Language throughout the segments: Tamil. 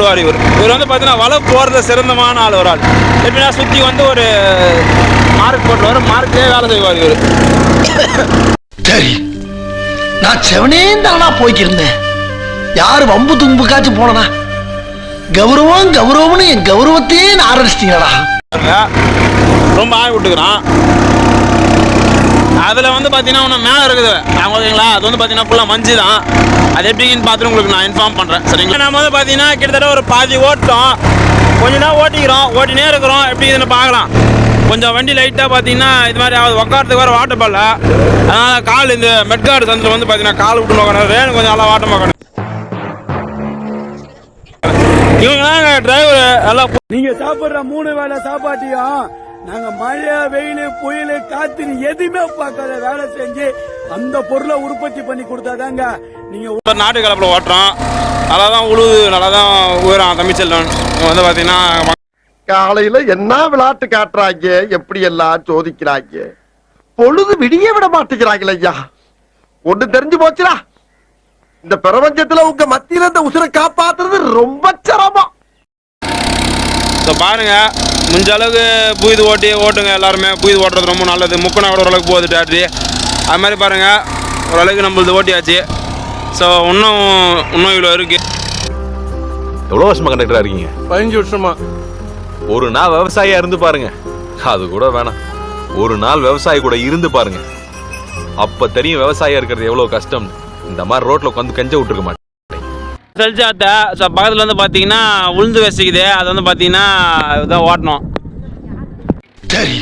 ஓடுவார் இவர். இவர் வந்து பார்த்தீங்கன்னா வலை போகிறத சிறந்தமான ஆள் ஒரு ஆள். எப்படின்னா சுற்றி வந்து ஒரு மார்க் போட்டுருவார், மார்க்லேயே வேலை செய்வார் இவர். சரி, நான் செவனேந்தானா போய்க்கிருந்தேன். யாரு வம்பு தும்புக்காச்சும் போனனா? கௌரவம் கௌரவம்னு என் கௌரவத்தையே ஆரம்பிச்சிட்டீங்களா? ரொம்ப ஆய் விட்டுக்கிறான். அதில் வந்து பார்த்தீங்கன்னா ஒன்று மேலே இருக்குது ஓகேங்களா. அது வந்து பார்த்தீங்கன்னா ஃபுல்லாக மஞ்சு தான். அது எப்படின்னு பார்த்துட்டு உங்களுக்கு நான் இன்ஃபார்ம் பண்ணுறேன் சரிங்களா. நம்ம வந்து பார்த்தீங்கன்னா கிட்டத்தட்ட ஒரு பாதி ஓட்டோம், கொஞ்சம் தான் ஓட்டிக்கிறோம், ஓட்டினே இருக்கிறோம். எப்படி இதுன்னு பார்க்கலாம். கொஞ்சம் வண்டி லைட்டாக பார்த்தீங்கன்னா இது மாதிரி உட்காரத்துக்கு வேறு வாட்டர் பால்ல, அதனால் கால் இந்த மெட்கார்டு சந்தில் வந்து பார்த்தீங்கன்னா கால் விட்டு நோக்கணும். ரேனு கொஞ்சம் நல்லா வாட்டம் பார்க்கணும். இவங்க டிரைவர் நல்லா. நீங்க சாப்பிடுற 3 வேளை சாப்பாட்டியும் நாங்க மழை வெயில் புயல் காத்து எதுவுமே பார்க்காத வேலை செஞ்சு அந்த பொருளை உற்பத்தி பண்ணி கொடுத்தாதாங்க நீங்க நாட்டு கலப்பில் ஓட்டுறோம். நல்லா தான் உழுது, நல்லா தான் உயரம் தமிழ்ச்செல்வன் வந்து பார்த்தீங்கன்னா. காலையில என்ன விளையாட்டு காட்டுறாங்க, எப்படி எல்லாம் சோதிக்கிறாங்க. பொழுது விடிய விட மாட்டேங்கிறாங்களே ஐயா. ஒண்ணு தெரிஞ்சு போச்சுடா, இந்த பிரபஞ்சத்துல உங்க மத்தியில இந்த உசுரை காப்பாத்துறது ரொம்ப சிரமம். பாருங்க, முடிஞ்ச அளவுக்கு புய்து ஓட்டுங்க எல்லாருமே. புய்து ஓட்டுறது ரொம்ப நல்லது. முக்கனா கூட ஓரளவுக்கு போகுது டேட்ரி. அது மாதிரி பாருங்க, ஓரளவுக்கு நம்மளது ஓட்டியாச்சு. ஸோ இன்னும் இவ்வளோ இருக்கு. எவ்வளோ வருஷமா கண்டக்டரா இருக்கீங்க? 15 வருஷமா. ஒரு நாள் விவசாயியா இருந்து பாருங்க, அது கூட வேணாம், ஒரு நாள் விவசாயி கூட இருந்து பாருங்க, அப்ப தெரியும் விவசாயியா இருக்கிறது எவ்வளவு கஷ்டம். இந்த மாதிரி ரோட்ல உட்காந்து கெஞ்ச விட்டுருக்க மாட்டேன். செல்சாத்த ஸோ பக்கத்தில் வந்து பார்த்தீங்கன்னா உளுந்து வசிக்குது. அது வந்து பார்த்தீங்கன்னா இதான் ஓட்டணும். சரி,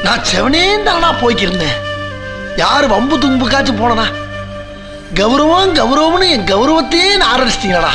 நான் செவனேந்தானா போய்க்கிருந்தேன். யாரு வம்பு தும்புக்காச்சும் போனனா? கௌரவம் கௌரவம்னு என் கௌரவத்தையே ஆரம்பிச்சிட்டீங்களா?